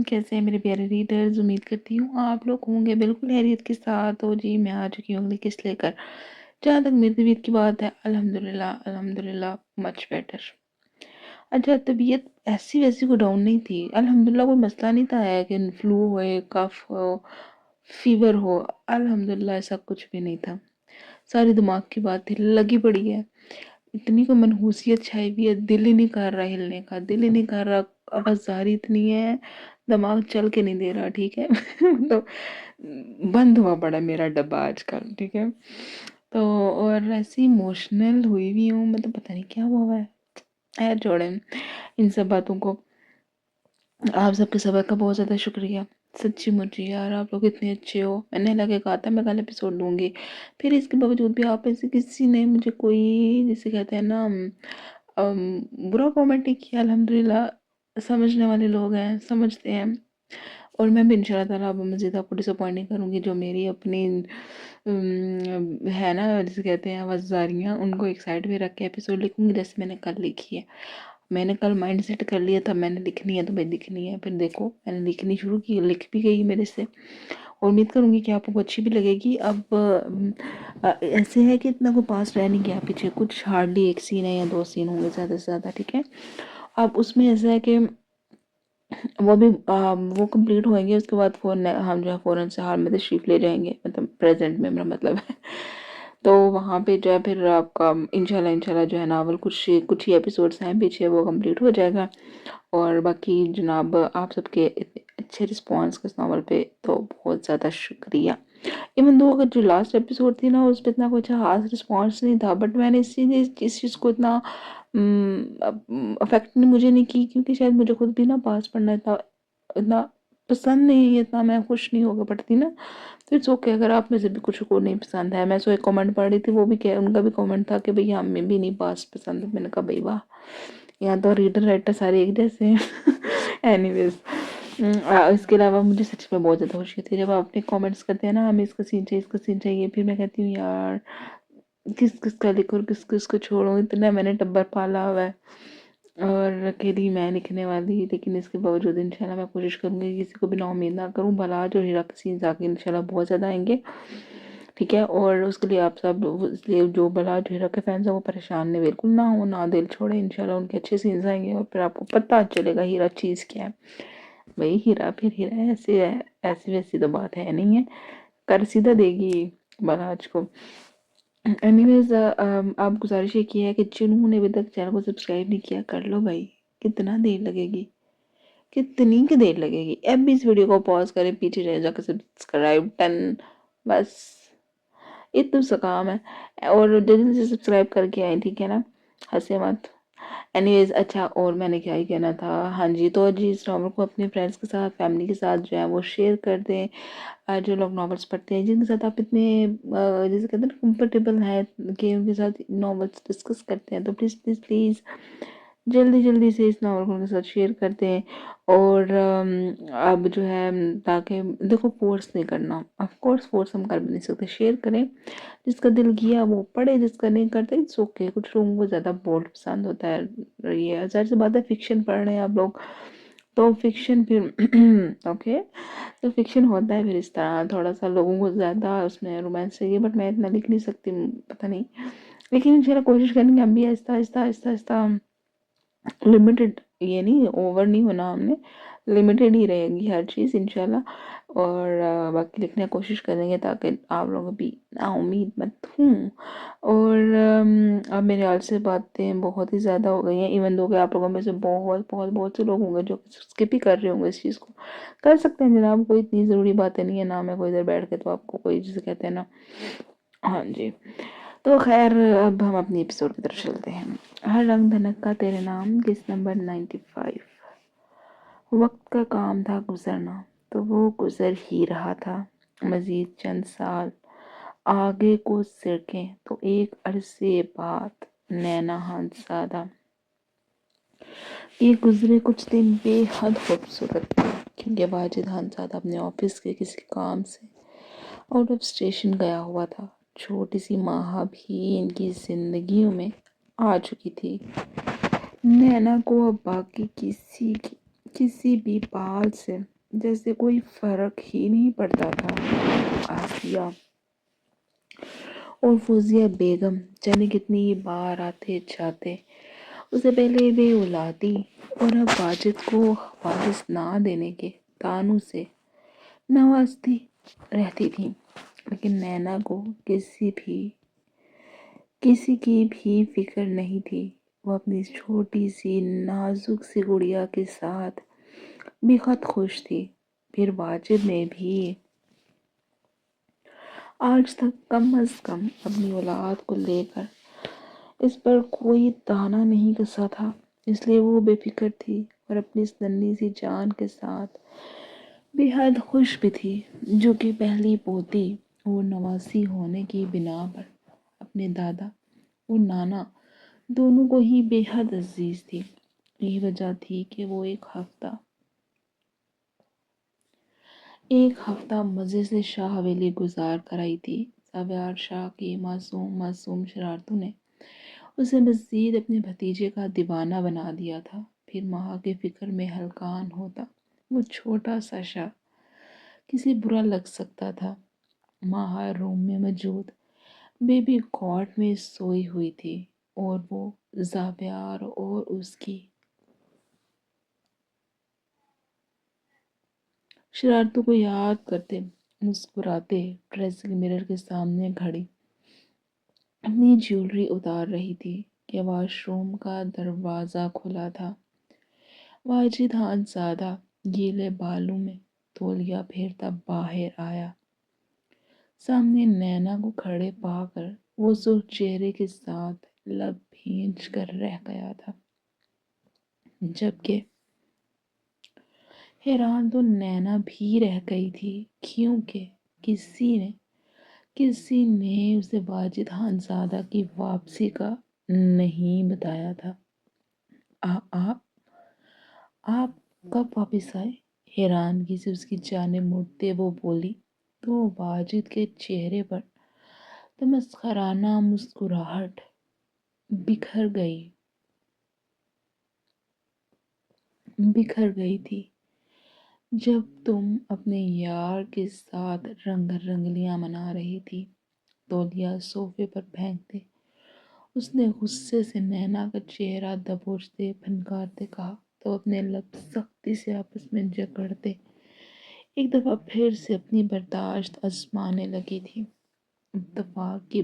کیسے ہیں میرے پیارے ریڈرز؟ امید کرتی ہوں آپ لوگ ہوں گے بالکل خیریت کے ساتھ. تو جی میں آ چکی ہوں اگلی قسط لے کر. جہاں تک میری طبیعت کی بات ہے الحمدللہ مچ بیٹر. اچھا طبیعت ایسی ویسی کوئی ڈاؤن نہیں تھی الحمدللہ. کوئی مسئلہ نہیں تھا ہے کہ فلو ہوئے، کف ہو، فیور ہو. الحمدللہ ایسا کچھ بھی نہیں تھا. ساری دماغ کی بات تھی، لگی پڑی ہے. اتنی کو منحوسیت چھائی ہوئی ہے، دل ہی نہیں کر رہا ہلنے کا، دل ہی نہیں کر رہا. آوازاری اتنی ہے، دماغ چل کے نہیں دے رہا. ٹھیک ہے تو بند ہوا پڑا میرا ڈبہ آج کل. ٹھیک ہے تو اور ایسی ایموشنل ہوئی ہوئی ہوں، مطلب پتہ نہیں کیا ہوا ہے. خیر چھوڑیں ان سب باتوں کو. آپ سب کے صبر کا بہت زیادہ شکریہ. سچی مچی یار آپ لوگ اتنے اچھے ہو. میں نے لگے کہا تھا میں کل ایپیسوڈ دوں گی، پھر اس کے باوجود بھی آپ میں سے کسی نے مجھے کوئی جسے کہتے ہیں نا برا کامنٹ نہیں کیا. الحمدللہ سمجھنے والے لوگ ہیں، سمجھتے ہیں. اور میں بھی انشاءاللہ تعالیٰ اب مزید آپ کو ڈساپوائنٹ نہیں کروں گی. جو میری اپنی ہے نا جسے کہتے ہیں آوازاریاں، ان کو ایک سائڈ پہ رکھ کے ایپیسوڈ لکھوں گی جیسے میں نے کل لکھی ہے. میں نے کل مائنڈ سیٹ کر لیا تھا میں نے لکھنی ہے تو میں لکھنی ہے. پھر دیکھو میں نے لکھنی شروع کی، لکھ بھی گئی میرے سے. اور امید کروں گی کہ آپ کو اچھی بھی لگے گی. اب ایسے ہے کہ اتنا کوئی پاس رہ نہیں گیا پیچھے، کچھ ہارڈلی ایک سین ہے یا 2 سین ہوں گے زیادہ سے زیادہ. ٹھیک ہے اب اس میں ایسا ہے کہ وہ بھی وہ کمپلیٹ ہوئیں گے، اس کے بعد ہم جو ہے فوراً سے حال میں تشریف لے جائیں گے. مطلب پریزنٹ میں میرا مطلب ہے. تو وہاں پہ جو ہے پھر آپ کا انشاءاللہ جو ہے ناول کچھ ہی ایپیسوڈس ہیں پیچھے، وہ کمپلیٹ ہو جائے گا. اور باقی جناب آپ سب کے اچھے رسپانس اس ناول پہ تو بہت زیادہ شکریہ. ایون دو اگر جو لاسٹ ایپیسوڈ تھی نا اس پہ اتنا کچھ خاص رسپانس نہیں تھا، بٹ میں نے اس چیز کو اتنا افیکٹ مجھے نہیں کی، کیونکہ شاید مجھے خود بھی نا پاس پڑھنا اتنا پسند نہیں، اتنا میں خوش نہیں ہوگا پڑھتی نا. تو اٹس اوکے اگر آپ میں سے بھی کچھ کو نہیں پسند ہے. میں سو ایک کامنٹ پڑھ رہی تھی، وہ بھی ان کا بھی کامنٹ تھا کہ بھئی ہمیں بھی نہیں پاس پسند. میں نے کہا بھئی واہ، یہاں تو ریڈر رائٹر سارے ایک جیسے ہیں. اینی ویز اس کے علاوہ مجھے سچ میں بہت زیادہ خوشی ہوتی ہے جب آپ اپنے کامنٹس کرتے ہیں نا ہمیں اس کا سین چاہیے، اس کا سین چاہیے. پھر میں کہتی ہوں یار کس کا لکھوں اور کس کو چھوڑوں. اتنا میں نے ٹبر پالا ہوا ہے اور اکیلی میں لکھنے والی. لیکن اس کے باوجود انشاءاللہ میں کوشش کروں گی کسی کو بھی نا امید نہ کروں. بھلا جو ہیرا کے سینز آگے انشاءاللہ بہت زیادہ آئیں گے. ٹھیک ہے اور اس کے لیے آپ سب اس لیے جو بلا جو ہیرا کے فینس ہیں وہ پریشان نہیں بالکل نہ ہو، نہ دل چھوڑے. انشاءاللہ ان کے اچھے سینز آئیں گے اور پھر آپ کو پتہ چلے گا ہیرا چیز کیا ہے. بھئی ہیرا پھر ہیرا ایسے ہے، ایسی ویسی تو بات ہے نہیں ہے. کر سیدھا دے گی بلاج کو. اینی ویز آپ گزارش یہ کی ہے کہ جنہوں نے ابھی تک چینل کو سبسکرائب نہیں کیا کر لو بھائی. کتنا دیر لگے گی، کتنی کی دیر لگے گی. اب بھی اس ویڈیو کو پاز کریں، پیچھے جائیں جا کے سبسکرائب 10 بس اتنا سا کام ہے. اور جلدی سے سبسکرائب کر کے آئیں. ٹھیک ہے نا، ہنسے مت. اینی ویز اچھا اور میں نے کیا ہی کہنا تھا. ہاں جی تو جی اس ناول کو اپنے فرینڈس کے ساتھ، فیملی کے ساتھ جو ہے وہ شیئر کر دیں. جو لوگ ناولس پڑھتے ہیں، جن کے ساتھ آپ اتنے جیسے کہتے ہیں نا کمفرٹیبل ہیں کہ ان کے ساتھ ناولس ڈسکس کرتے ہیں، تو پلیز پلیز پلیز جلدی سے اس ناول کو ان کے ساتھ شیئر کرتے ہیں. اور اب جو ہے تاکہ دیکھو فورس نہیں کرنا، آف کورس فورس ہم کر بھی نہیں سکتے. شیئر کریں، جس کا دل کیا وہ پڑھے، جس کا نہیں کرتے اٹس اوکے. کچھ لوگوں کو زیادہ بولڈ پسند ہوتا ہے. یہ ظاہر سی بات ہے فکشن پڑھ رہے ہیں آپ لوگ تو فکشن پھر اوکے تو فکشن ہوتا ہے پھر اس طرح تھوڑا سا لوگوں کو زیادہ اس میں رومانس چاہیے. بٹ میں اتنا لکھ نہیں سکتی، پتہ نہیں. لیکن انشاءاللہ کوشش کریں گے ہم بھی آہستہ لمیٹڈ، یہ نہیں اوور نہیں ہونا، ہم نے لمیٹڈ ہی رہے گی ہر چیز انشاءاللہ. اور باقی لکھنے کی کوشش کریں گے تاکہ آپ لوگ بھی نا امید مت ہوں. اور اب میرے حال سے باتیں بہت ہی زیادہ ہو گئی ہیں. ایون دو کہ آپ لوگوں میں سے بہت سے لوگ ہوں گے جو اسکپ ہی کر رہے ہوں گے اس چیز کو. کر سکتے ہیں جناب، کوئی اتنی ضروری باتیں نہیں ہے نا. میں کوئی ادھر بیٹھ کے تو آپ کو کوئی جسے کہتے ہیں نا. ہاں جی تو خیر اب ہم اپنی ایپیسوڈ کی طرف چلتے ہیں. ہر رنگ دھنک کا تیرے نام، قسط نمبر 95. وقت کا کام تھا گزرنا تو وہ گزر ہی رہا تھا. مزید چند سال آگے کو سرکیں تو ایک عرصے بعد نینا ہنسادہ. یہ گزرے کچھ دن بے حد خوبصورت تھے کیونکہ واجد ہنسادہ اپنے آفس کے کسی کام سے آؤٹ آف اسٹیشن گیا ہوا تھا. چھوٹی سی ماہا بھی ان کی زندگیوں میں آ چکی تھی. نینا کو اب باقی کسی بھی بال سے جیسے کوئی فرق ہی نہیں پڑتا تھا۔ آسیہ اور فوزیہ بیگم جانے کتنی بار آتے جاتے، اسے پہلے بے اولادی اور اب واجد کو وارث نہ دینے کے طعنوں سے نوازتی رہتی تھی، لیکن نینا کو کسی کی بھی فکر نہیں تھی۔ وہ اپنی چھوٹی سی نازک سی گڑیا کے ساتھ بے حد خوش تھی۔ پھر واجد نے بھی آج تک کم از کم اپنی اولاد کو لے کر اس پر کوئی طعنہ نہیں کسا تھا، اس لیے وہ بے فکر تھی اور اپنی اس ننھی سی جان کے ساتھ بے حد خوش بھی تھی، جو کہ پہلی پوتی اور نواسی ہونے کی بنا پر اپنے دادا اور نانا دونوں کو ہی بے حد عزیز تھی۔ یہی وجہ تھی کہ وہ ایک ہفتہ مزے سے شاہ حویلی گزار کر آئی تھی۔ ساویار شاہ کی معصوم شرارتوں نے اسے مزید اپنے بھتیجے کا دیوانہ بنا دیا تھا۔ پھر ماں کے فکر میں ہلکان ہوتا وہ چھوٹا سا شاہ کسی برا لگ سکتا تھا۔ ماں ہر روم میں موجود بیبی کاٹ میں سوئی ہوئی تھی اور وہ زاویار اور اس کی شرارتوں کو یاد کرتے مسکراتے ڈریسنگ مرر کے سامنے کھڑی اپنی جیولری اتار رہی تھی کہ واش روم کا دروازہ کھلا تھا۔ واجد خانزادہ گیلے بالوں میں تولیہ پھیرتا باہر آیا۔ سامنے نینا کو کھڑے پا کر وہ سرخ چہرے کے ساتھ لب بھینچ کر رہ گیا تھا، جبکہ حیران تو نینا بھی رہ گئی تھی، کیونکہ کسی نے اسے واجد خانزادہ کی واپسی کا نہیں بتایا تھا۔ آپ کب واپس آئے؟ حیرانگی سے اس کی جانب مڑتے وہ بولی تو واجد کے چہرے پر تمسخرانہ مسکراہٹ بکھر گئی تھی۔ جب تم اپنے یار کے ساتھ رنگلیاں منا رہی تھی، تولیہ صوفے پر پھینکتے اس نے غصے سے نینا کا چہرہ دبوچتے پھنکارتے کہا تو اپنے لب سختی سے آپس میں جکڑتے ایک دفعہ پھر سے اپنی برداشت آزمانے لگی تھی۔ اتفاق کی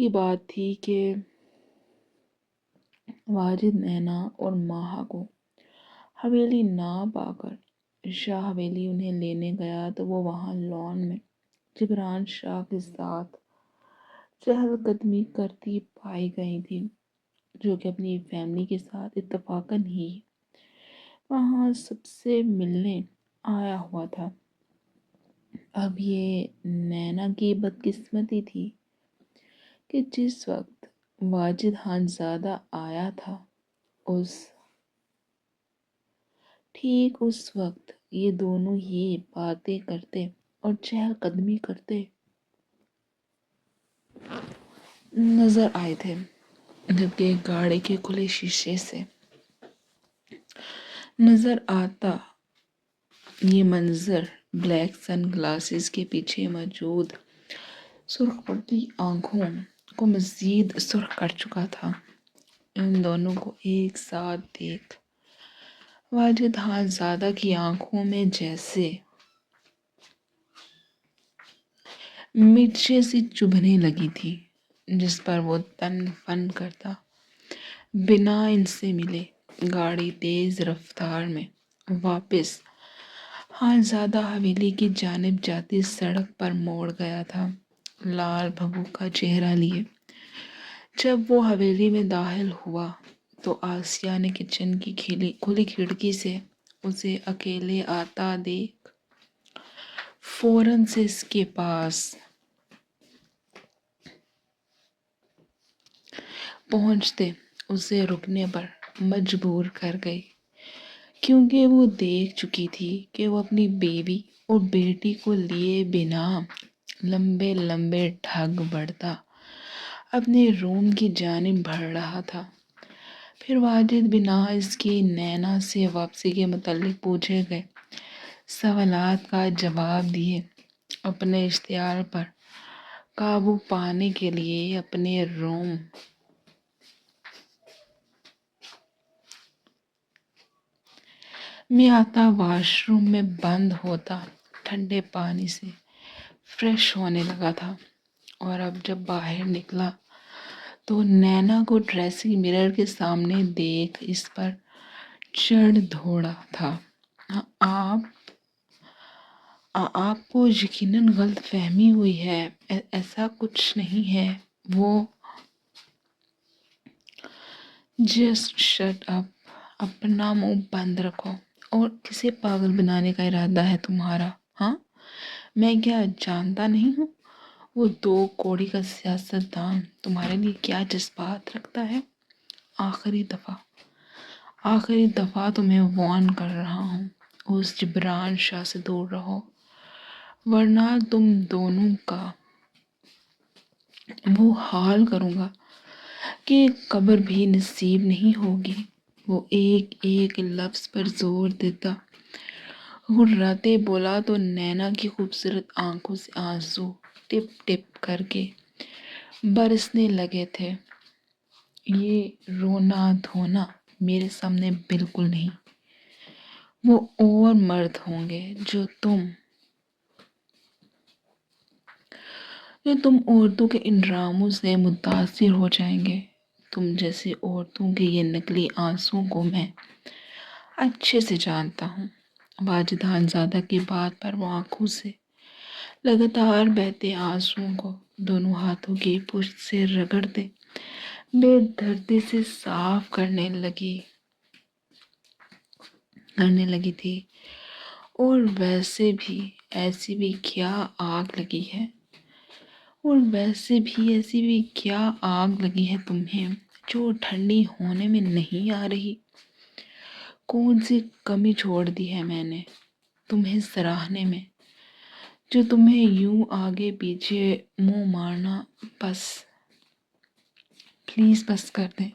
بات تھی کہ واجد نینا اور ماہا کو حویلی نہ پا کر شاہ حویلی انہیں لینے گیا تو وہ وہاں لان میں جبران شاہ کے ساتھ چہل قدمی کرتی پائی گئی تھی، جو کہ اپنی فیملی کے ساتھ اتفاقاً ہی وہاں سب سے ملنے آیا ہوا تھا۔ اب یہ نینا کی بدقسمتی تھی کہ جس وقت واجد خانزادہ آیا تھا ٹھیک اس وقت یہ دونوں ہی باتیں کرتے اور چہل قدمی کرتے نظر آئے تھے، جبکہ گاڑی کے کھلے شیشے سے نظر آتا یہ منظر بلیک سن گلاسز کے پیچھے موجود سرخ پڑتی آنکھوں کو مزید سرخ کر چکا تھا۔ ان دونوں کو ایک ساتھ دیکھ واجد خانزادہ کی آنکھوں میں جیسے مرچیں سی چبھنے لگی تھی، جس پر وہ تن فن کرتا بنا ان سے ملے گاڑی تیز رفتار میں واپس خانزادہ حویلی کی جانب جاتی سڑک پر موڑ گیا تھا، لال بھبو کا چہرہ لیے۔ جب وہ حویلی میں داخل ہوا تو آسیہ نے کچن کی کھلی کھڑکی سے اسے اکیلے آتا دیکھ فوراً سے اس کے پاس پہنچتے اسے رکنے پر مجبور کر گئی، کیونکہ وہ دیکھ چکی تھی کہ وہ اپنی بیوی اور بیٹی کو لیے بنا لمبے ڈھگ بڑھتا اپنے روم کی جانب بڑھ رہا تھا۔ پھر واجد بنا اس کی نینا سے واپسی کے متعلق پوچھے گئے سوالات کا جواب دیے، اپنے اشتعال پر قابو پانے کے لیے اپنے روم میں آتا، واش روم میں بند ہوتا، ٹھنڈے پانی سے فریش ہونے لگا تھا، اور اب جب باہر نکلا تو نینا کو ڈریسنگ مرر کے سامنے دیکھ اس پر چڑھ دھوڑا تھا۔ آپ کو یقیناً غلط فہمی ہوئی ہے، ایسا کچھ نہیں ہے۔ وہ جسٹ شٹ اپ، اپنا منہ بند رکھو۔ اور کسے پاگل بنانے کا ارادہ ہے تمہارا؟ ہاں، میں کیا جانتا نہیں ہوں؟ وہ 2 کوڑی کا سیاستدان تمہارے لیے کیا جذبات رکھتا ہے؟ آخری دفعہ تمہیں وارن کر رہا ہوں، اس جبران شاہ سے دور رہو، ورنہ تم دونوں کا وہ حال کروں گا کہ قبر بھی نصیب نہیں ہوگی۔ وہ ایک ایک لفظ پر زور دیتا غراتے بولا تو نینا کی خوبصورت آنکھوں سے آنسو ٹپ ٹپ کر کے برسنے لگے تھے۔ یہ رونا دھونا میرے سامنے بالکل نہیں۔ وہ اور مرد ہوں گے جو تم عورتوں کے ان ڈراموں سے متاثر ہو جائیں گے۔ تم جیسی عورتوں کے یہ نقلی آنسوؤں کو میں اچھے سے جانتا ہوں۔ واجد خانزادہ کی بات پر وہ آنکھوں سے لگاتار بہتے آنسوؤں کو دونوں ہاتھوں کی پشت سے رگڑتے بے دردی سے صاف کرنے لگی تھی۔ اور ویسے بھی ایسی بھی کیا آگ لگی ہے تمہیں جو ٹھنڈی ہونے میں نہیں آ رہی؟ کون سی کمی چھوڑ دی ہے میں نے تمہیں سراہنے میں، جو تمہیں یوں آگے پیچھے منہ مارنا پلیز بس کر دیں۔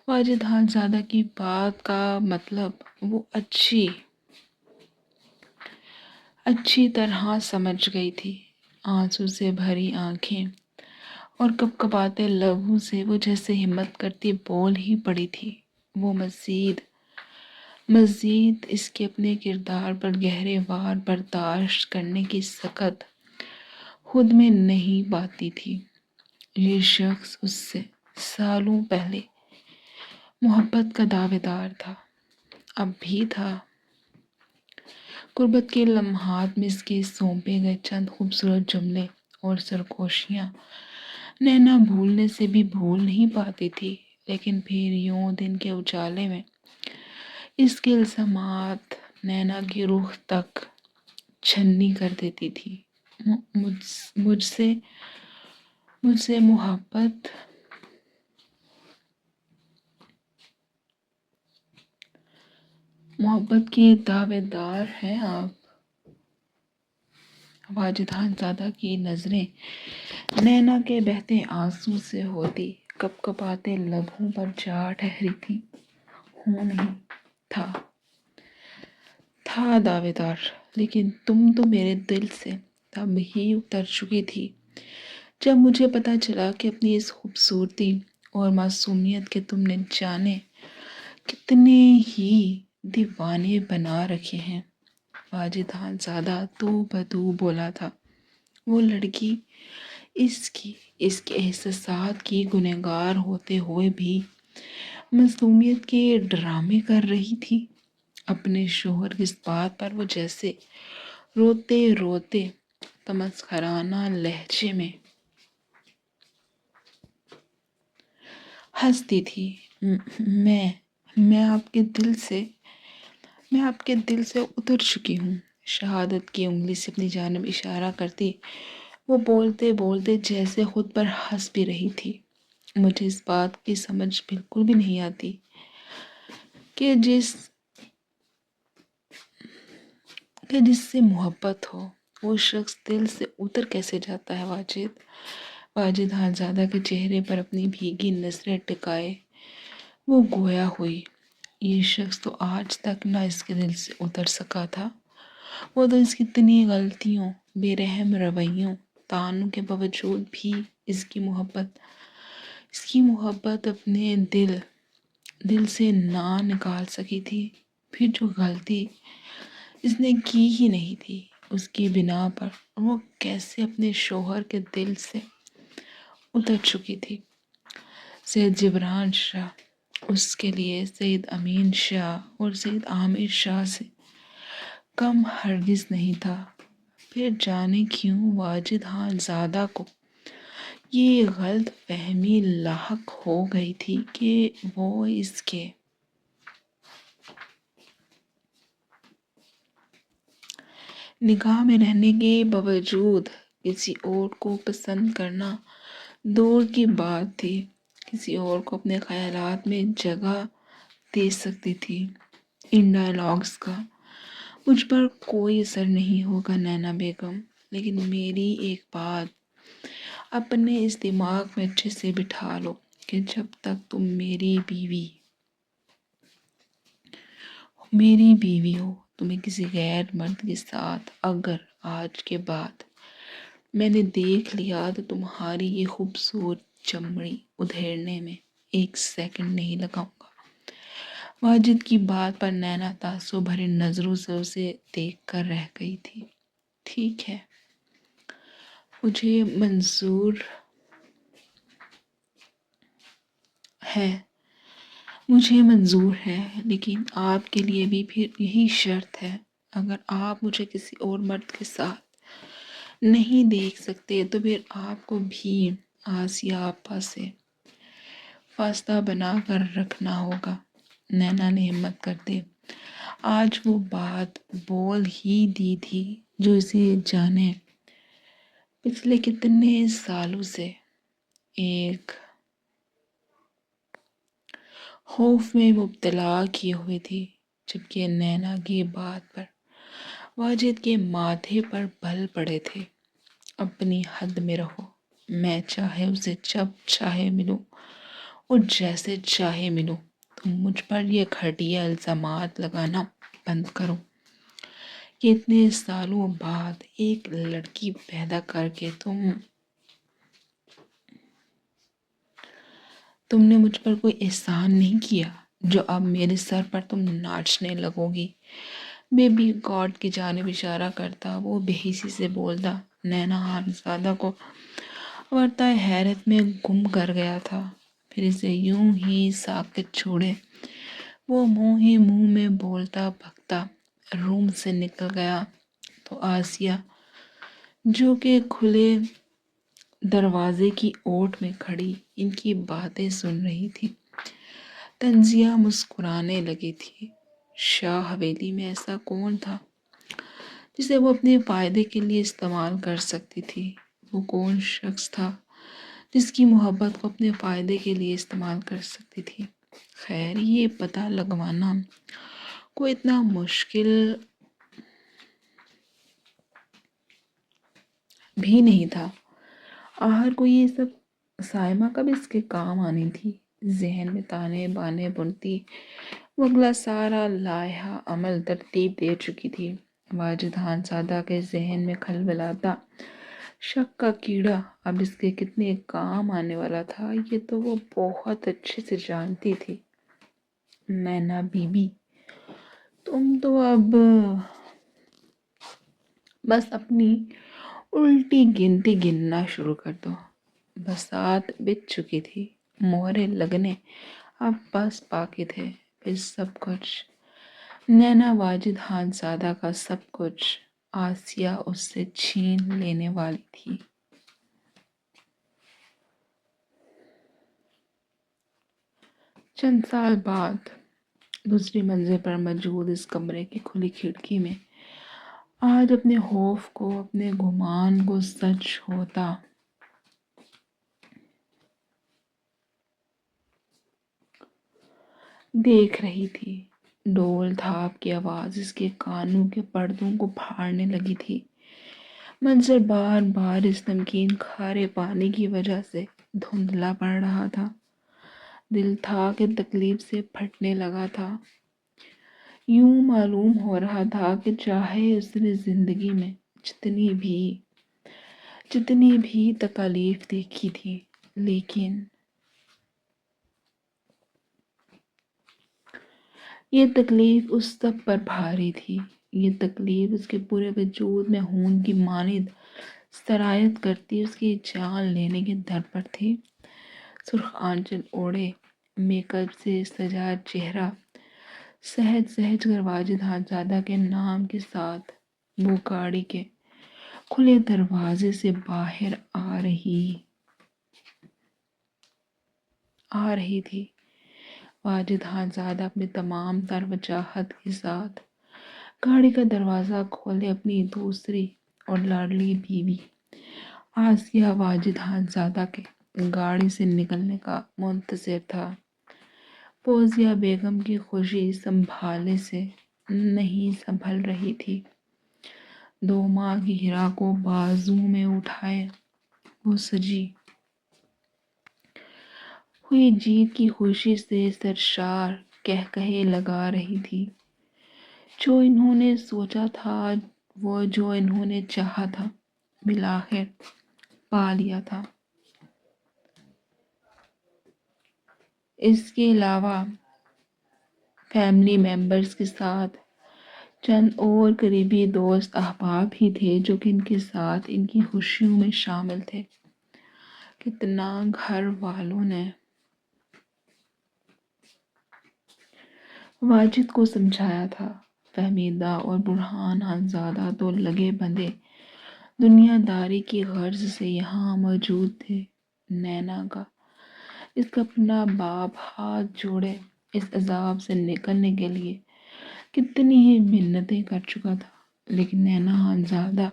واجد خانزادہ کی بات کا مطلب وہ اچھی طرح سمجھ گئی تھی۔ آنسو سے بھری آنکھیں اور کپکپاتے لبوں سے وہ جیسے ہمت کرتی بول ہی پڑی تھی۔ وہ مزید اس کے اپنے کردار پر گہرے وار برداشت کرنے کی سخت خود میں نہیں پاتی تھی۔ یہ شخص اس سے سالوں پہلے محبت کا دعوے دار تھا، اب بھی تھا۔ غربت کے لمحات میں اس کے سونپے گئے چند خوبصورت جملے اور سرگوشیاں نینا بھولنے سے بھی بھول نہیں پاتی تھی، لیکن پھر یوں دن کے اجالے میں اس کے الزامات نینا کی روح تک چھننی کر دیتی تھی۔ مجھ سے محبت کے دعوے دار ہیں آپ؟ واجد خانزادہ کی نظریں نینا کے بہتے آنسو سے ہوتی کپکپاتے لبوں پر جا ٹھہری تھی۔ ہوں، نہیں تھا دعوے دار، لیکن تم تو میرے دل سے تب ہی اتر چکی تھی جب مجھے پتا چلا کہ اپنی اس خوبصورتی اور معصومیت کے تم نے جانے کتنے ہی دیوانے بنا رکھے ہیں۔ واجد خانزادہ تو بدو بولا تھا۔ وہ لڑکی اس کے احساسات کی گنہگار ہوتے ہوئے بھی مظلومیت کے ڈرامے کر رہی تھی۔ اپنے شوہر کی اس بات پر وہ جیسے روتے روتے تمسخرانہ لہجے میں ہنستی تھی۔ میں آپ کے دل سے اتر چکی ہوں۔ شہادت کی انگلی سے اپنی جانب اشارہ کرتی وہ بولتے بولتے جیسے خود پر ہنس بھی رہی تھی۔ مجھے اس بات کی سمجھ بالکل بھی نہیں آتی کہ جس سے محبت ہو وہ شخص دل سے اتر کیسے جاتا ہے۔ واجد خانزادہ کے چہرے پر اپنی بھیگی نظریں ٹکائے وہ گویا ہوئی یہ شخص تو آج تک نہ اس کے دل سے اتر سکا تھا۔ وہ تو اس کی اتنی غلطیوں، بے رحم رویوں، تانوں کے باوجود بھی اس کی محبت اپنے دل سے نہ نکال سکی تھی۔ پھر جو غلطی اس نے کی ہی نہیں تھی، اس کی بنا پر وہ کیسے اپنے شوہر کے دل سے اتر چکی تھی۔ سید جبران شاہ اس کے لیے سید امین شاہ اور سید عامر شاہ سے کم ہرگز نہیں تھا۔ پھر جانے کیوں واجد خان زادہ کو یہ غلط فہمی لاحق ہو گئی تھی کہ وہ اس کے نگاہ میں رہنے کے باوجود کسی اور کو پسند کرنا دور کی بات تھی، کسی اور کو اپنے خیالات میں جگہ دے سکتی تھی۔ ان ڈائیلاگز کا مجھ پر کوئی اثر نہیں ہوگا نینا بیگم، لیکن میری ایک بات اپنے اس دماغ میں اچھے سے بٹھا لو کہ جب تک تم میری بیوی ہو، تمہیں کسی غیر مرد کے ساتھ اگر آج کے بعد میں نے دیکھ لیا تو تمہاری یہ خوبصورت چمڑی ادھیڑنے میں ایک سیکنڈ نہیں لگاؤں گا۔ واجد کی بات پر نینا تعصب بھری نظروں سے اسے دیکھ کر رہ گئی تھی۔ ٹھیک ہے، مجھے منظور ہے، لیکن آپ کے لیے بھی پھر یہی شرط ہے۔ اگر آپ مجھے کسی اور مرد کے ساتھ نہیں دیکھ سکتے تو پھر آپ کو بھی آسیہ آپا سے فاصلہ بنا کر رکھنا ہوگا۔ نینا نے ہمت کرتے آج وہ بات بول ہی دی تھی جو اسے جانے پچھلے کتنے سالوں سے ایک خوف میں مبتلا کیے ہوئے تھی، جبکہ نینا کی بات پر واجد کے ماتھے پر بل پڑے تھے۔ اپنی حد میں رہو، میں چاہے اسے جب چاہے ملوں اور جیسے چاہے ملوں۔ تم مجھ پر یہ گھٹیا الزامات لگانا بند کرو کہ اتنے سالوں بعد ایک لڑکی پیدا کر کے تم نے مجھ پر کوئی احسان نہیں کیا جو اب میرے سر پر تم ناچنے لگو گی۔ بیبی گاڈ کی جانب اشارہ کرتا وہ بے حسی سے بولتا۔ نینا خان زادہ کو ورطہ حیرت میں گم کر گیا تھا، پھر اسے یوں ہی ساکت چھوڑے وہ منہ ہی منہ میں بولتا بھگتا روم سے نکل گیا تو آسیہ جو کہ کھلے دروازے کی اوٹ میں کھڑی ان کی باتیں سن رہی تھی، طنزیہ مسکرانے لگی تھی۔ شاہ حویلی میں ایسا کون تھا جسے وہ اپنے فائدے کے لیے استعمال کر سکتی تھی؟ وہ کون شخص تھا جس کی محبت کو اپنے فائدے کے لیے استعمال کر سکتی تھی؟ خیر، یہ پتہ لگوانا کوئی اتنا مشکل بھی نہیں تھا۔ آخر کو یہ سب صائمہ کب اس کے کام آنی تھی؟ ذہن میں تانے بانے بنتی وہ اگلا سارا لائحہ عمل ترتیب دے چکی تھی۔ واجد خان زادہ کے ذہن میں کھلبلاتا شک کا کیڑا اب اس کے کتنے کام آنے والا تھا، یہ تو وہ بہت اچھے سے جانتی تھی۔ نینا بی بی، تم تو اب بس اپنی الٹی گنتی گننا شروع کر دو۔ بساط بچ چکی تھی، مہرے لگنے اب بس باقی تھے، پھر سب کچھ نینا واجد خان زادہ کا سب کچھ آسیہ اس سے چھین لینے والی تھی۔ چند سال بعد دوسری منزل پر موجود اس کمرے کی کھلی کھڑکی میں آج اپنے خوف کو، اپنے گمان کو سچ ہوتا دیکھ رہی تھی۔ ڈول دھاپ کی آواز اس کے کانوں کے پردوں کو پھاڑنے لگی تھی۔ منظر بار بار اس نمکین کھارے پانی کی وجہ سے دھندلا پڑ رہا تھا۔ دل تھا کہ تکلیف سے پھٹنے لگا تھا۔ یوں معلوم ہو رہا تھا کہ چاہے اس نے زندگی میں جتنی بھی تکالیف دیکھی تھی، لیکن یہ تکلیف اس سب پر بھاری تھی۔ یہ تکلیف اس کے پورے وجود میں خون کی مانند سرایت کرتی اس کی جان لینے کے در پر تھی۔ سرخ آنچل اوڑھے، میک اپ سے سجا چہرہ، سہج سہج کر واجد خانزادہ کے نام کے ساتھ وہ گاڑی کے کھلے دروازے سے باہر آ رہی تھی۔ واجد خانزادہ اپنے تمام تر وجاہت کے ساتھ گاڑی کا دروازہ کھولے اپنی دوسری اور لاڈلی بیوی آسیہ واجد خانزادہ کے گاڑی سے نکلنے کا منتظر تھا۔ فوزیہ بیگم کی خوشی سنبھالے سے نہیں سنبھل رہی تھی۔ 2 ماہ کی ہیرا کو بازو میں اٹھائے وہ سجی ہوئی جیت کی خوشی سے سرشار قہقہے لگا رہی تھی۔ جو انہوں نے سوچا تھا، وہ جو انہوں نے چاہا تھا، بالآخر پا لیا تھا۔ اس کے علاوہ فیملی ممبرز کے ساتھ چند اور قریبی دوست احباب بھی تھے جو کہ ان کے ساتھ ان کی خوشیوں میں شامل تھے۔ کتنا گھر والوں نے واجد کو سمجھایا تھا۔ فہمیدہ اور برہان خانزادہ تو لگے بندھے دنیا داری کی غرض سے یہاں موجود تھے۔ نینا کا اس کا اپنا باپ ہاتھ جوڑے اس عذاب سے نکلنے کے لیے کتنی ہی منتیں کر چکا تھا، لیکن نینا خانزادہ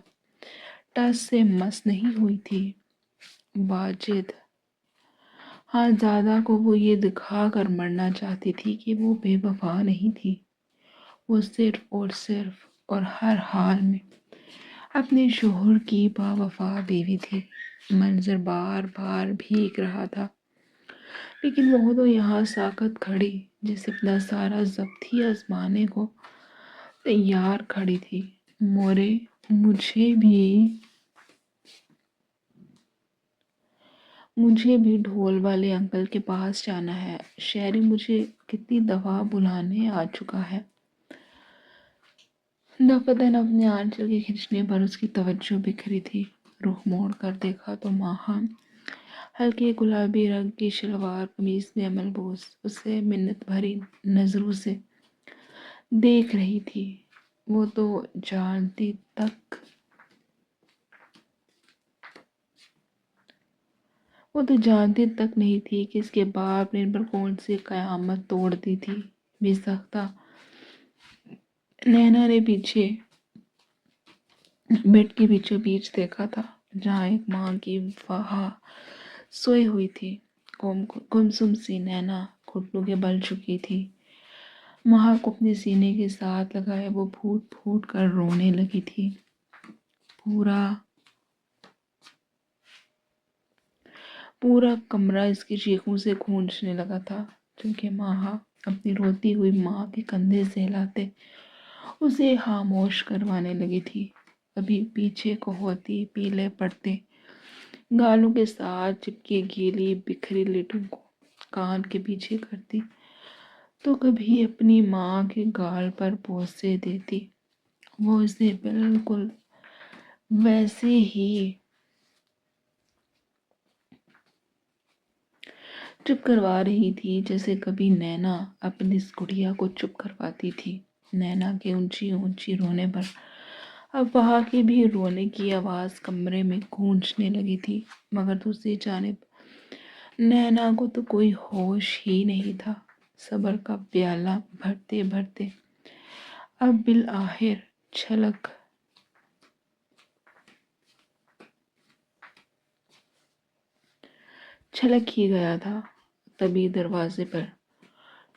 ٹس سے مس نہیں ہوئی تھی۔ واجد خانزادہ کو وہ یہ دکھا کر مرنا چاہتی تھی کہ وہ بے وفا نہیں تھی۔ وہ صرف اور ہر حال میں اپنے شوہر کی با وفا بیوی تھی۔ منظر بار بار بھیگ رہا تھا، لیکن وہ تو یہاں ساکت کھڑی جیسے اپنا سارا ضبط ہی آزمانے کو تیار کھڑی تھی۔ مورے مجھے بھی ڈھول والے انکل کے پاس جانا ہے۔ شہری مجھے کتنی دفعہ بلانے آ چکا ہے۔ دفتن اپنے آنچل کے کھینچنے پر اس کی توجہ بکھری تھی۔ رخ موڑ کر دیکھا تو ماہا ہلکے گلابی رنگ کی شلوار قمیض میں ملبوس اسے منت بھری نظروں سے دیکھ رہی تھی۔ وہ تو جانتی تک نہیں تھی کہ اس کے باپ نے ان پر کون سی قیامت توڑ دی تھی۔ بے ساختہ نینا نے پیچھے بیڈ کے بیچوں بیچ دیکھا تھا، جہاں ایک ماں کی فہا سوئی ہوئی تھی۔ گمسم سی نینا گھٹنوں کے بل جھکی تھی۔ ماہا کو اپنے سینے کے ساتھ لگائے وہ پھوٹ پھوٹ کر رونے لگی تھی۔ پورا کمرہ اس کی چیخوں سے گونجنے لگا تھا، کیونکہ ماہا اپنی روتی ہوئی ماں کے کندھے سے ہلاتے اسے خاموش کروانے لگی تھی۔ کبھی پیچھے کو ہوتی پیلے پڑتے گالوں کے ساتھ چپکی گیلی بکھری لٹوں کو کان کے پیچھے کرتی، تو کبھی اپنی ماں کے گال پر بوسے دیتی۔ وہ اسے بالکل ویسے ہی چپ کروا رہی تھی جیسے کبھی نینا اپنی اس گڑیا کو چپ کرواتی تھی۔ نینا کے اونچی اونچی رونے پر اب وہاں کی بھی رونے کی آواز کمرے میں گونجنے لگی تھی، مگر دوسری جانب نینا کو تو کوئی ہوش ہی نہیں تھا۔ صبر کا پیالہ بھرتے بھرتے اب بالآخر چھلک ہی گیا تھا۔ تبھی دروازے پر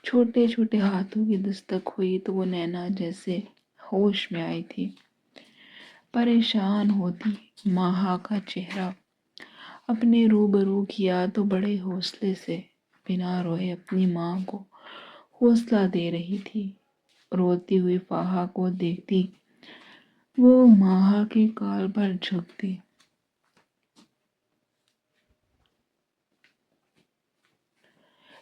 چھوٹے چھوٹے ہاتھوں کی دستک ہوئی تو وہ نینا جیسے ہوش میں آئی تھی۔ پریشان ہوتی ماہا کا چہرہ اپنے روبرو کیا تو بڑے حوصلے سے بنا روئے اپنی ماں کو حوصلہ دے رہی تھی۔ روتی ہوئی فاحہ کو دیکھتی وہ ماہا کے کال پر جھکتی۔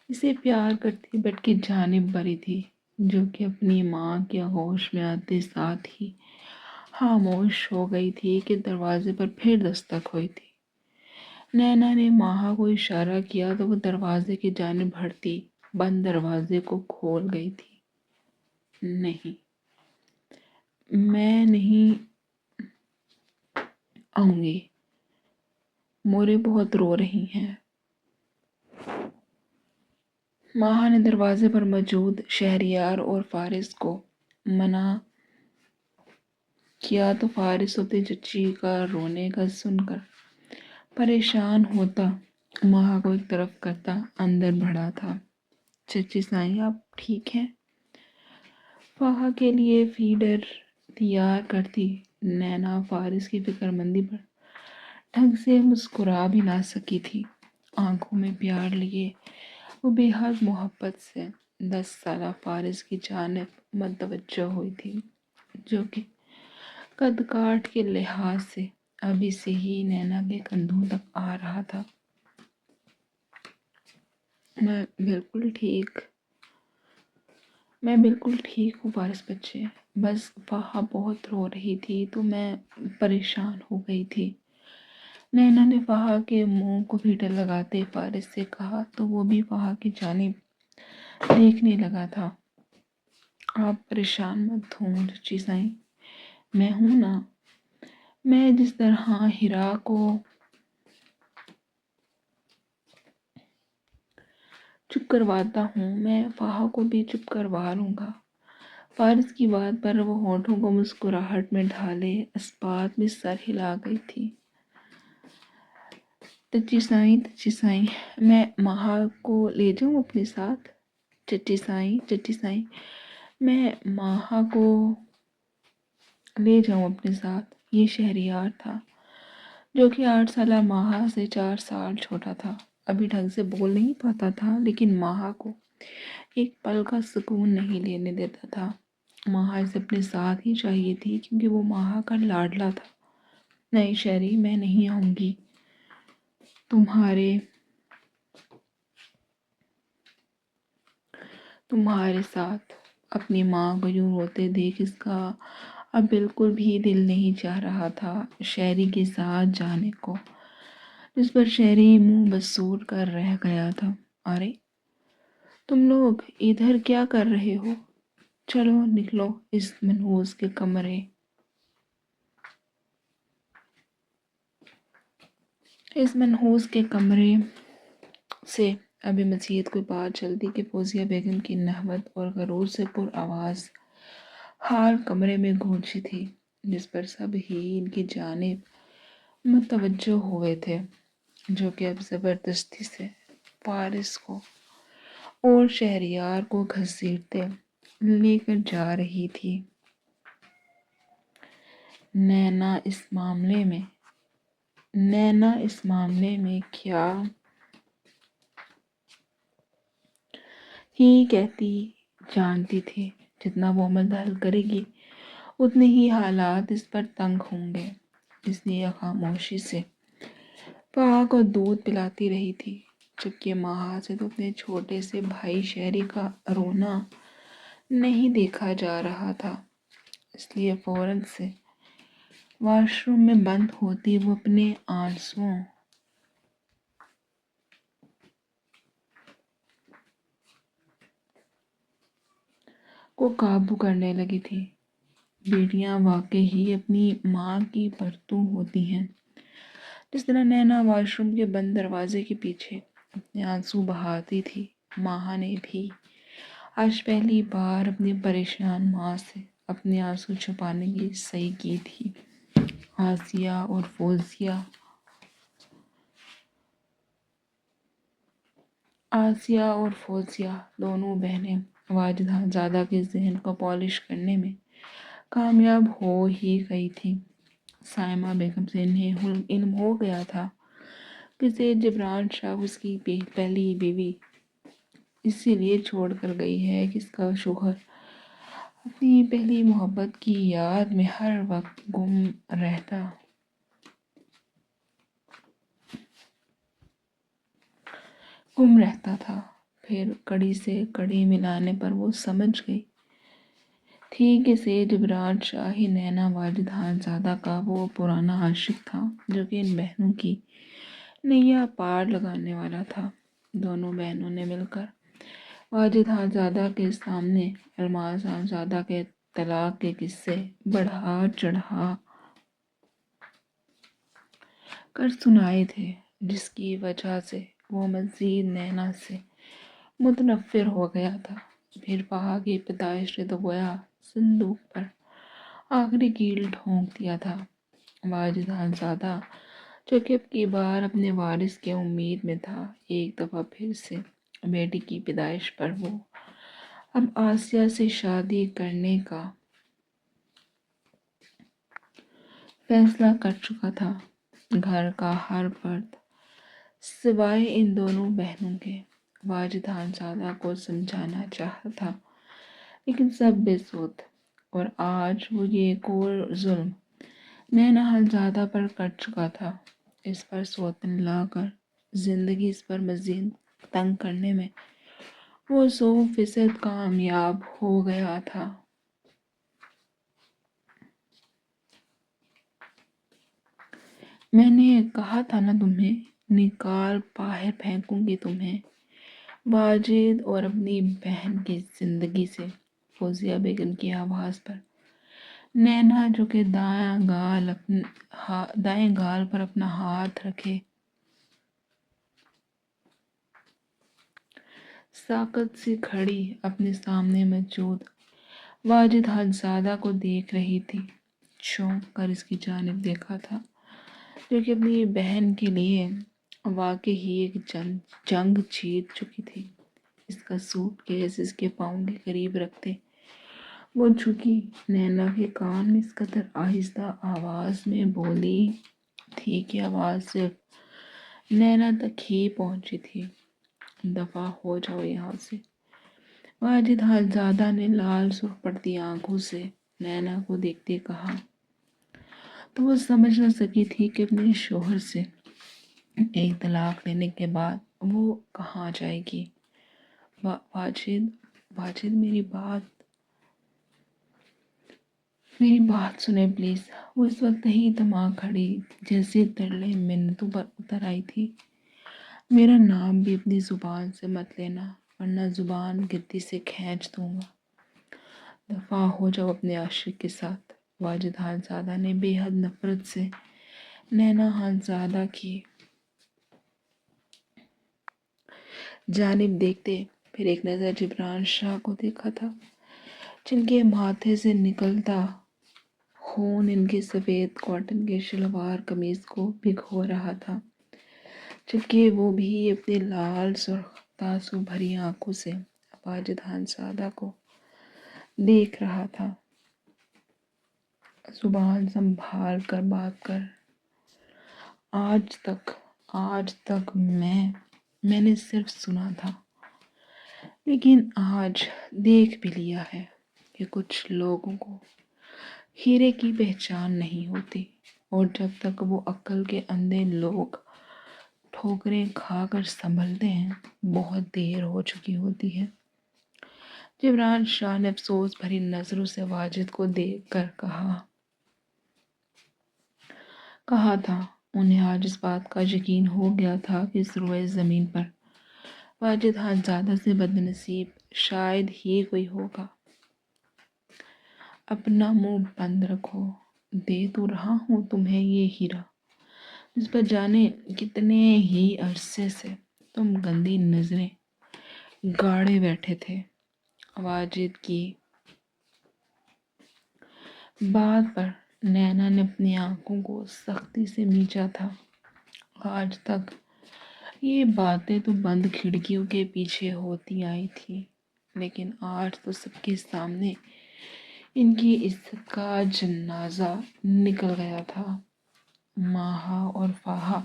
اسے پیار کرتی بٹ کی جانب بری تھی، جو کہ اپنی ماں کے ہوش میں آتے ساتھ ہی خاموش ہو گئی تھی کہ دروازے پر پھر دستک ہوئی تھی۔ نینا نے ماہا کو اشارہ کیا تو وہ دروازے کی جانب بڑھتی بند دروازے کو کھول گئی تھی۔ نہیں، میں نہیں آؤں گی، مورے بہت رو رہی ہیں۔ ماہا نے دروازے پر موجود شہریار اور فارس کو منع کیا تو فارس اپنی چچی کا رونے کا سن کر پریشان ہوتا ماہا کو ایک طرف کرتا اندر بڑھا تھا۔ چچی سائیں آپ ٹھیک ہیں؟ فاحہ کے لیے فیڈر تیار کرتی نینا فارس کی فکر مندی پر ڈھنگ سے مسکرا بھی نہ سکی تھی۔ آنکھوں میں پیار لیے وہ بے حد محبت سے 10 سالہ فارس کی جانب متوجہ ہوئی تھی، جو کہ قد کاٹ کے لحاظ سے ابھی سے ہی نینا کے کندھوں تک آ رہا تھا۔ میں بالکل ٹھیک ہوں فارس بچے، بس فاحہ بہت رو رہی تھی تو میں پریشان ہو گئی تھی۔ نینا نے فاحہ کے منہ کو فیڈر لگاتے فارس سے کہا تو وہ بھی فاحہ کی جانب دیکھنے لگا تھا۔ آپ پریشان مت ہوں چچی سائیں، میں ہوں نا۔ میں جس طرح ہیرا کو چپ کرواتا ہوں میں فاحہ کو بھی چپ کروا لوں گا۔ فارس کی بات پر وہ ہونٹوں کو مسکراہٹ میں ڈھالے اسبات میں سر ہلا گئی تھی۔ چچی سائیں میں ماہا کو لے جاؤں اپنے ساتھ؟ چچی سائیں میں ماہا کو لے جاؤں اپنے ساتھ۔ یہ شہریار تھا، جو کہ 8 سالہ ماہا سے 4 سال چھوٹا تھا۔ ابھی ڈھنگ سے بول نہیں پاتا تھا لیکن ماہا کو ایک پل کا سکون نہیں لینے دیتا تھا۔ ماہا اسے اپنے ساتھ ہی چاہیے تھی کیونکہ وہ ماہا کا لاڈلا تھا۔ نہیں شہری، میں نہیں آؤں گی تمہارے ساتھ۔ اپنی ماں کو یوں روتے دیکھ اس کا اب بالکل بھی دل نہیں چاہ رہا تھا شہری کے ساتھ جانے کو، جس پر شہری منہ بسور کر رہ گیا تھا۔ ارے تم لوگ ادھر کیا کر رہے ہو؟ چلو نکلو اس منحوس کے کمرے سے۔ ابھی مزید کوئی بات چلتی کہ فوزیہ بیگم کی نہوت اور غرور سے پر آواز حال کمرے میں گونجی تھی، جس پر سب ہی ان کی جانب متوجہ ہوئے تھے، جو کہ اب زبردستی سے فارس کو اور شہریار کو گھسیٹتے لے کر جا رہی تھی۔ نینا اس معاملے میں کیا ہی کہتی جانتی تھی، جتنا وہ عمل دخل کرے گی اتنے ہی حالات اس پر تنگ ہوں گے، اس لیے خاموشی سے فاحہ کو دودھ پلاتی رہی تھی، جبکہ ماہا سے تو اپنے چھوٹے سے بھائی شہری کا رونا نہیں دیکھا جا رہا تھا، اس لیے فوراً سے واش روم میں بند ہوتی وہ اپنے آنسوؤں کو قابو کرنے لگی تھی۔ بیٹیاں واقعی ہی اپنی ماں کی پرتو ہوتی ہیں۔ جس طرح نینا واش روم کے بند دروازے کے پیچھے اپنے آنسو بہاتی تھی، ماہا نے بھی آج پہلی بار اپنی پریشان ماں سے اپنے آنسو چھپانے کی صحیح کی تھی۔ آسیہ اور فوزیہ دونوں بہنیں واجدہ زادہ کے ذہن کو پالش کرنے میں کامیاب ہو ہی گئی تھیں۔ سائمہ بیگم سے انہیں علم ہو گیا تھا کہ سید جبران شاہ اس کی پہلی بیوی اسی لیے چھوڑ کر گئی ہے کہ اس کا شوہر اپنی پہلی محبت کی یاد میں ہر وقت گم رہتا تھا۔ پھر کڑی سے کڑی ملانے پر وہ سمجھ گئی تھی کہ سید عمران شاہ ہی نینا واجد خانزادہ کا وہ پرانا عاشق تھا جو کہ ان بہنوں کی نیا پار لگانے والا تھا۔ دونوں بہنوں نے مل کر واجد خانزادہ کے سامنے الماس خانزادہ کے طلاق کے قصے بڑھا چڑھا کر سنائے تھے، جس کی وجہ سے وہ مزید نینا سے متنفر ہو گیا تھا۔ پھر پہا کی پیدائش نے تو گویا صندوق پر آخری کیل ٹھونک دیا تھا۔ واجد خانزادہ جو کہ اب کی بار اپنے وارث کے امید میں تھا، ایک دفعہ پھر سے بیٹی کی پیدائش پر وہ اب آسیہ سے شادی کرنے کا فیصلہ کر چکا تھا۔ گھر کا ہر فرد سوائے ان دونوں بہنوں کے واجد خانزادہ کو سمجھانا چاہتا تھا، لیکن سب بے سود، اور آج وہ یہ ایک اور ظلم نینا خانزادہ پر کر چکا تھا۔ اس پر سوتن لا کر زندگی اس پر مزید تنگ کرنے میں وہ 100% کامیاب ہو گیا تھا۔ میں نے کہا تھا نا تمہیں، نکال باہر پھینکوں گی تمہیں واجد اور اپنی بہن کی زندگی سے۔ فوزیہ بیگم کی آواز پر نینا جو کہ دائیں گال پر اپنا ہاتھ رکھے ساکت سی کھڑی اپنے سامنے موجود واجد خانزادہ کو دیکھ رہی تھی، چونک کر اس کی جانب دیکھا تھا جو کہ اپنی بہن کے لیے واقعی ہی ایک جنگ جیت چکی تھی۔ اس کا سوٹ کیس اس کے پاؤں کے قریب رکھتے وہ جھکی نینا کے کان میں اس قدر آہستہ آواز میں بولی تھی کہ آواز صرف نینا تک ہی پہنچی تھی، دفع ہو جاؤ یہاں سے۔ واجد خانزادہ نے لال سرخ پڑتی آنکھوں سے نینا کو دیکھتے کہا تو وہ سمجھ نہ سکی تھی کہ اپنے شوہر سے ایک طلاق لینے کے بعد وہ کہاں جائے گی۔ واجد میری بات سنیں پلیز۔ وہ اس وقت ہی تما کھڑی جیسے ترلے منتوں پر اتر آئی تھی۔ میرا نام بھی اپنی زبان سے مت لینا ورنہ زبان گدی سے کھینچ دوں گا۔ دفع ہو جاؤ اپنے عاشق کے ساتھ۔ واجد خانزادہ نے بے حد نفرت سے نینا خانزادہ کی جانب دیکھتے پھر ایک نظر جبران شاہ کو دیکھا تھا، جن کے ماتھے سے نکلتا خون ان کے سفید کاٹن کے شلوار قمیض کو بھگو رہا تھا، جبکہ وہ بھی اپنے لال سرخ تاثر بھری آنکھوں سے واجد خانزادہ کو دیکھ رہا تھا۔ زبان سنبھال کر بات کر۔ آج تک میں نے صرف سنا تھا، لیکن آج دیکھ بھی لیا ہے کہ کچھ لوگوں کو ہیرے کی پہچان نہیں ہوتی، اور جب تک وہ عقل کے اندھے لوگ ٹھوکریں کھا کر سنبھلتے ہیں بہت دیر ہو چکی ہوتی ہے۔ جبران شاہ نے افسوس بھری نظروں سے واجد کو دیکھ کر کہا تھا انہیں آج اس بات کا یقین ہو گیا تھا کہ اس روئے زمین پر واجد خانزادہ سے بدنصیب شاید ہی کوئی ہوگا۔ اپنا منہ بند رکھو، دے تو رہا ہوں تمہیں یہ ہیرا جس پر جانے کتنے ہی عرصے سے تم گندی نظریں گاڑے بیٹھے تھے۔ واجد کی بات پر نینا نے اپنی آنکھوں کو سختی سے میچا تھا۔ آج تک یہ باتیں تو بند کھڑکیوں کے پیچھے ہوتی آئی تھی، لیکن آج تو سب کے سامنے ان کی عزت کا جنازہ نکل گیا تھا۔ ماہا اور فاہا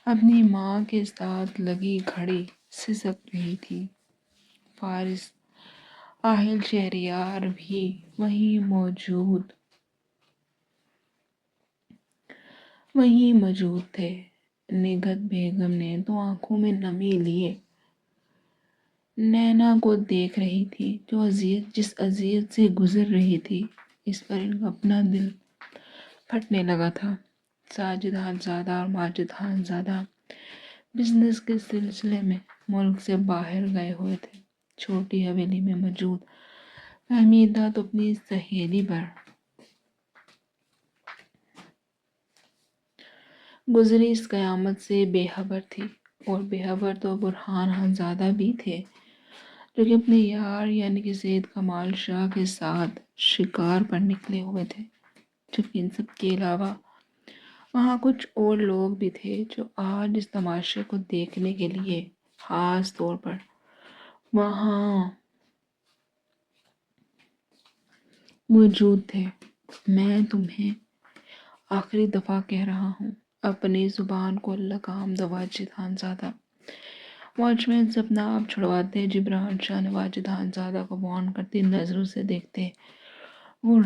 اپنی ماں کے ساتھ لگی گھڑی سسک رہی تھی۔ فارس آہل شہریار بھی وہیں موجود تھے۔ نگہت بیگم نے تو آنکھوں میں نمی لیے نینا کو دیکھ رہی تھی جو جس اذیت سے گزر رہی تھی۔ اس پر ان کا اپنا دل پھٹنے لگا تھا۔ ساجد خانزادہ اور ماجد خانزادہ بزنس کے سلسلے میں ملک سے باہر گئے ہوئے تھے۔ چھوٹی حویلی میں موجود فہمیدہ تو اپنی سہیلی پر گزری اس قیامت سے بے خبر تھی، اور بے خبر تو برہان خانزادہ بھی تھے جو کہ اپنے یار یعنی کہ سید کمال شاہ کے ساتھ شکار پر نکلے ہوئے تھے، جبکہ ان سب کے علاوہ وہاں کچھ اور لوگ بھی تھے جو آج اس تماشے کو دیکھنے کے لیے خاص طور پر وہاں موجود تھے۔ میں تمہیں آخری دفعہ کہہ رہا ہوں، اپنی زبان کو لگام دو واجد خانزادہ۔ واچ مین سے اپنا آپ چھڑواتے جبران شاہ نے واجد خانزادہ کو وارن کرتی نظروں سے دیکھتے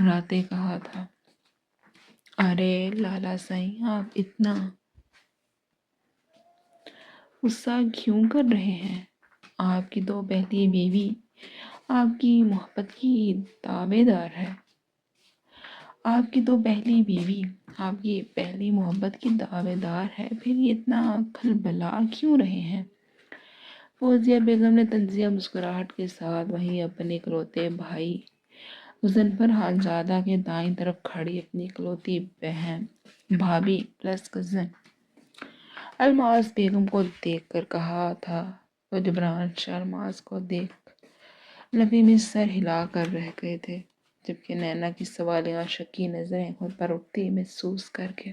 راتے کہا تھا، ارے لالا سائیں، آپ اتنا غصہ کیوں کر رہے ہیں؟ آپ کی تو پہلی بیوی آپ کی محبت کی دعوے دار ہے۔ آپ کی تو پہلی بیوی آپ کی پہلی محبت کی دعوے دار ہے، پھر یہ اتنا کھلبلا کیوں رہے ہیں؟ فوزیہ بیگم نے طنزیہ مسکراہٹ کے ساتھ وہیں اپنے اکلوتے بھائی مظفر خانزادہ کے دائیں طرف کھڑی اپنی اکلوتی بہن بھابھی پلس کزن الماس بیگم کو دیکھ کر کہا تھا۔ تو جبران شاہ الماس کو دیکھ لبے میں سر ہلا کر رہ گئے تھے، جبکہ نینا کی سوالیہ شکی نظریں خود پر اٹھتی محسوس کر کے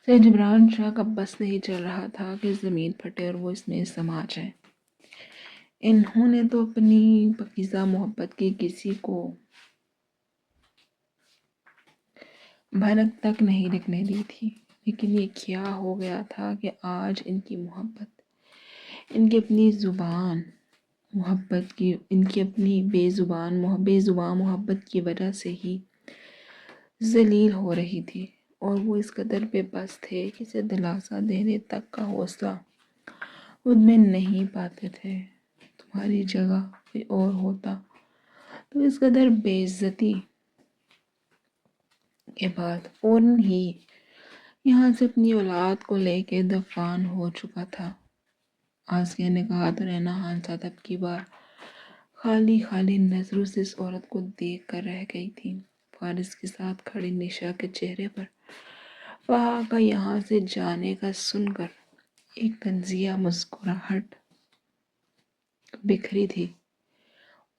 سے جبران شاہ کا بس نہیں چل رہا تھا کہ زمین پھٹے اور وہ اس میں سما جائے۔ انہوں نے تو اپنی پاکیزہ محبت کی کسی کو بھنک تک نہیں لکھنے دی تھی، لیکن یہ کیا ہو گیا تھا کہ آج ان کی محبت، ان کی اپنی زبان محبت کی، ان کی اپنی بے زبان محبت کی وجہ سے ہی ذلیل ہو رہی تھی، اور وہ اس قدر بے بس تھے کہ اسے دلاسا دینے تک کا حوصلہ خود میں نہیں پاتے تھے۔ تمہاری جگہ کوئی اور ہوتا تو اس قدر بے عزتی کے بعد فوراً ہی یہاں سے اپنی اولاد کو لے کے دفان ہو چکا تھا۔ آسیہ نے کہا تو نینا خانزادہ اب کی بار خالی خالی نظروں سے اس عورت کو دیکھ کر رہ گئی تھی۔ فارس کے ساتھ کھڑی نشا کے چہرے پر فہا کا یہاں سے جانے کا سن کر ایک طنزیہ مسکراہٹ بکھری تھی۔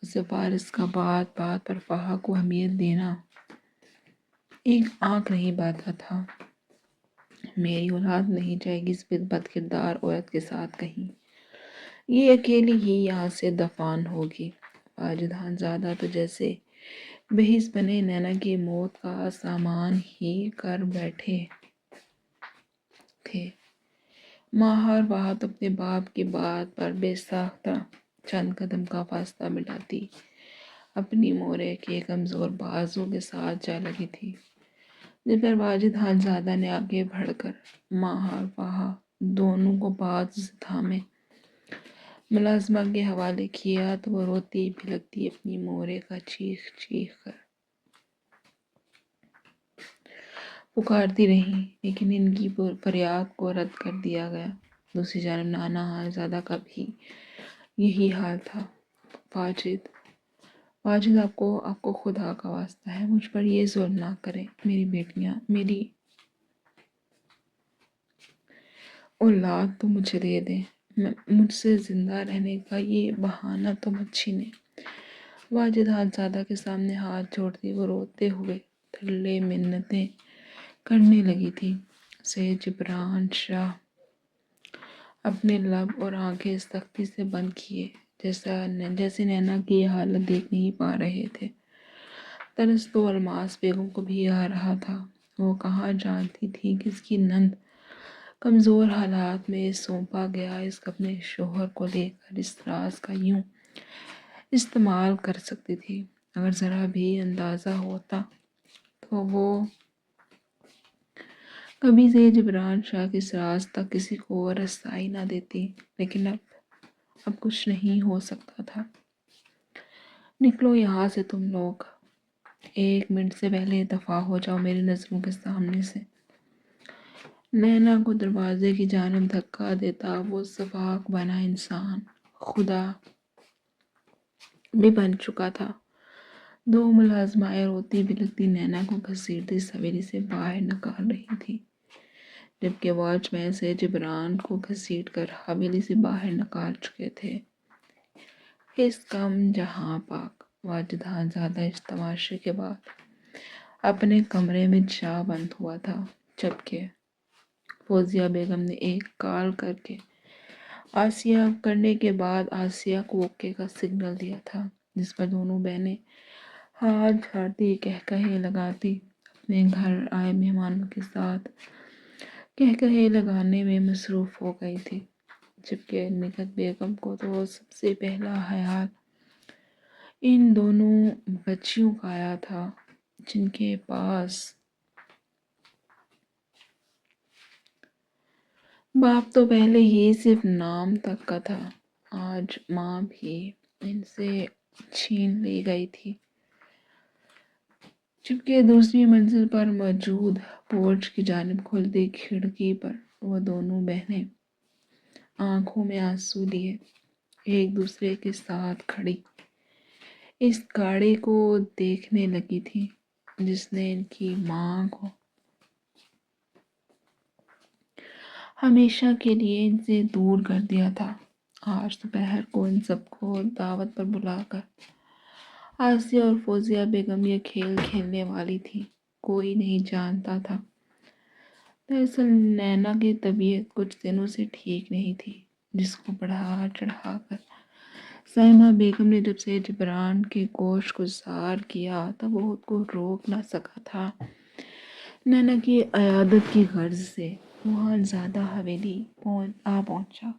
اسے فارس کا بات بات پر فہا کو اہمیت دینا ایک آنکھ نہیں باتا تھا۔ میری اولاد نہیں جائے گی اس بد کردار عورت کے ساتھ کہیں، یہ اکیلی ہی یہاں سے دفان ہوگی۔ واجد خانزادہ تو جیسے بحث بنے نینا کی موت کا سامان ہی کر بیٹھے تھے۔ ماہر وہاں تو اپنے باپ کی بات پر بے ساختہ چند قدم کا فاصلہ مٹاتی اپنی مورے کے کمزور بازو کے ساتھ جا لگی تھی، جس پر واجد خانزادہ نے آگے بڑھ کر ماہر وہاں دونوں کو بات سے تھامے ملازمہ کے حوالے کیا تو وہ روتی بھلکتی اپنی مورے کا چیخ چیخ کر پکارتی رہیں، لیکن ان کی فریاد کو رد کر دیا گیا۔ دوسری جانب نانا خانزادہ کا بھی یہی حال تھا۔ واجد آپ کو خدا کا واسطہ ہے مجھ پر یہ ظلم نہ کریں، میری بیٹیاں، میری اولاد تو مجھے دے دیں، مجھ سے زندہ رہنے کا یہ بہانہ تو مت چھینیں۔ واجد خانزادہ کے سامنے ہاتھ جوڑتی وہ روتے ہوئے ترلے منتیں کرنے لگی تھی۔ سید جبران شاہ اپنے لب اور آنکھیں سختی سے بند کیے، جیسے نینا کی یہ حالت دیکھ نہیں پا رہے تھے۔ طرز تو الماس بیگم کو بھی آ رہا تھا۔ وہ کہاں جانتی تھی کہ اس کی نند کمزور حالات میں سونپا گیا اس اپنے شوہر کو لے کر اس راز کا یوں استعمال کر سکتی تھی۔ اگر ذرا بھی اندازہ ہوتا تو وہ کبھی سے جبران شاہ کے اس راز تک کسی کو رسائی نہ دیتی، لیکن اب کچھ نہیں ہو سکتا تھا۔ نکلو یہاں سے تم لوگ، 1 منٹ سے پہلے دفع ہو جاؤ میری نظروں کے سامنے سے۔ نینا کو دروازے کی جانب دھکا دیتا وہ سفاک بنا انسان خدا بھی بن چکا تھا۔ 2 ملازمائیں روتی بلکتی نینا کو گھسیٹتی اس حویلی سے باہر نکال رہی تھی، جبکہ واچ مین سے جبران کو گھسیٹ کر حویلی سے باہر نکال چکے تھے۔ اس کم جہاں پاک واجد خانزادہ اس تماشے کے بعد اپنے کمرے میں جا بند ہوا تھا، جبکہ فوزیہ بیگم نے ایک کال کرنے کے بعد آسیہ کو اوکے کا سگنل دیا تھا، جس پر دونوں بہنیں ہاتھ جھاڑتی کہکہے لگاتی اپنے گھر آئے مہمانوں کے ساتھ کہکہے لگانے میں مصروف ہو گئی تھی، جبکہ نگہت بیگم کو تو سب سے پہلا خیال ان دونوں بچیوں کا آیا تھا، جن کے پاس باپ تو پہلے ہی صرف نام تک کا تھا، آج ماں بھی ان سے چھین لی گئی تھی۔ جبکہ دوسری منزل پر موجود پورچ کی جانب کھلتی کھڑکی پر وہ دونوں بہنیں آنکھوں میں آنسو لیے ایک دوسرے کے ساتھ کھڑی اس گاڑی کو دیکھنے لگی تھی جس نے ان کی ماں کو ہمیشہ کے لیے ان سے دور کر دیا تھا۔ آج دوپہر کو ان سب کو دعوت پر بلا کر آسیہ اور فوزیہ بیگم یہ کھیل کھیلنے والی تھی، کوئی نہیں جانتا تھا۔ دراصل نینا کی طبیعت کچھ دنوں سے ٹھیک نہیں تھی، جس کو بڑھا چڑھا کر سائمہ بیگم نے جب سے جبران کے گوش گزار کیا تب وہ خود کو روک نہ سکا تھا۔ نینا کی عیادت کی غرض سے وہ خانزادہ حویلی پہنچا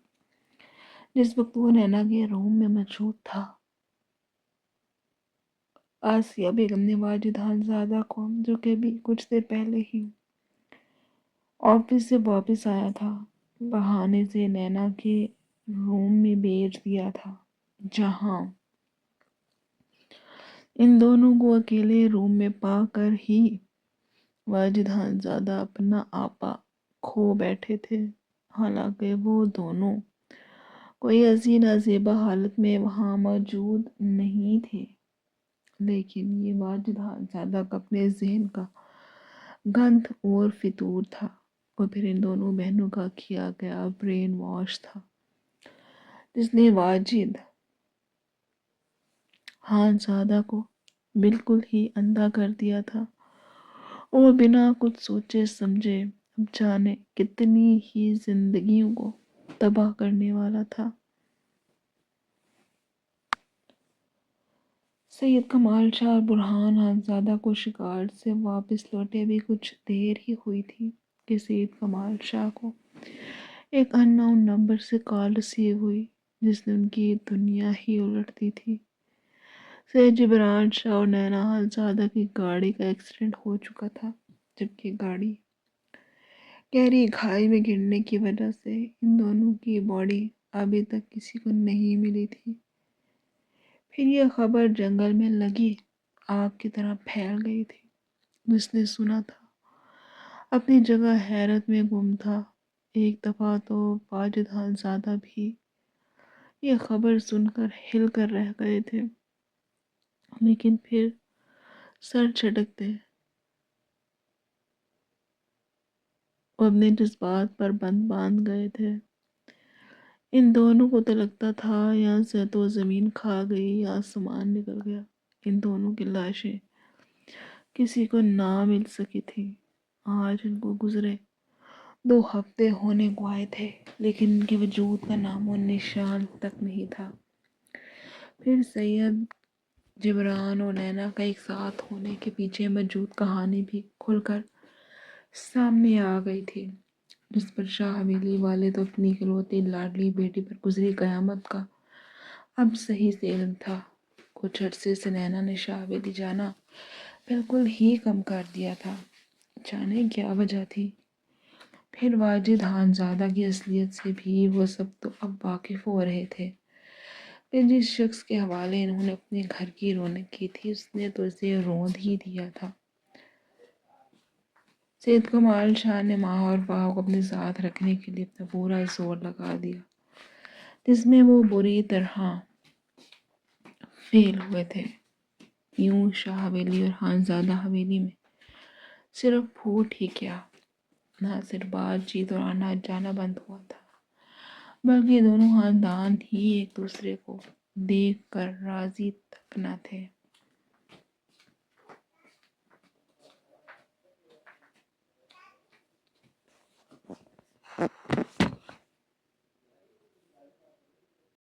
جس وقت وہ نینا کے روم میں موجود تھا۔ آسیہ بیگم نے واجد خانزادہ کو، جو کہ بھی کچھ دیر پہلے ہی آفس سے واپس آیا تھا، بہانے سے نینا کے روم میں بھیج دیا تھا، جہاں ان دونوں کو اکیلے روم میں پا کر ہی واجد خانزادہ اپنا آپا کھو بیٹھے تھے۔ حالانکہ وہ دونوں کوئی حسین زیبا حالت میں وہاں موجود نہیں تھے، لیکن یہ واجد خانزادہ کا اپنے ذہن کا گند اور فتور تھا، اور پھر ان دونوں بہنوں کا کیا گیا برین واش تھا، جس نے واجد خانزادہ کو بالکل ہی اندھا کر دیا تھا اور بنا کچھ سوچے سمجھے اب جانے کتنی ہی زندگیوں کو تباہ کرنے والا تھا۔ سید کمال شاہ اور برہان خانزادہ کو شکار سے واپس لوٹے بھی کچھ دیر ہی ہوئی تھی کہ سید کمال شاہ کو ایک ان نون نمبر سے کال ریسیو ہوئی، جس نے ان کی دنیا ہی الٹ دی تھی۔ سید جبران شاہ اور نینا خانزادہ کی گاڑی کا ایکسیڈنٹ ہو چکا تھا، جبکہ گاڑی گہری کھائی میں گرنے کی وجہ سے ان دونوں کی باڈی ابھی تک کسی کو نہیں ملی تھی۔ پھر یہ خبر جنگل میں لگی آگ کی طرح پھیل گئی تھی۔ جس نے سنا تھا اپنی جگہ حیرت میں گم تھا۔ ایک دفعہ تو واجد خانزادہ بھی یہ خبر سن کر ہل کر رہ گئے تھے، لیکن پھر سر جھٹکتے اور اپنے جذبات پر بند باندھ گئے تھے۔ ان دونوں کو تو لگتا تھا یہاں سے تو زمین کھا گئی یا آسمان نکل گیا۔ ان دونوں کی لاشیں کسی کو نہ مل سکی تھی۔ آج ان کو گزرے 2 ہفتے ہونے کو آئے تھے، لیکن ان کے وجود کا نام و نشان تک نہیں تھا۔ پھر سید جبران اور نینا کا ایک ساتھ ہونے کے پیچھے موجود کہانی بھی کھل کر سامنے آ گئی تھی۔ جس پر شاہ حویلی والے تو اپنی اکلوتی لاڈلی بیٹی پر گزری قیامت کا اب صحیح سے علم تھا۔ کچھ عرصے سے نینا نے شاہ حویلی جانا بالکل ہی کم کر دیا تھا۔ جانے کیا وجہ تھی؟ پھر واجد خانزادہ کی اصلیت سے بھی وہ سب تو اب واقف ہو رہے تھے۔ پھر جس شخص کے حوالے انہوں نے اپنے گھر کی رونق کی تھی اس نے تو اسے روند ہی دیا تھا۔ سید کمال شاہ نے ماں اور باپ کو اپنے ساتھ رکھنے کے لیے اپنا پورا زور لگا دیا، جس میں وہ بری طرح فیل ہوئے تھے۔ یوں شاہ حویلی اور خانزادہ حویلی میں صرف پھوٹ ہی کیا، نہ صرف بات چیت اور آنا جانا بند ہوا تھا، بلکہ دونوں خاندان ہی ایک دوسرے کو دیکھ کر راضی تک نہ تھے۔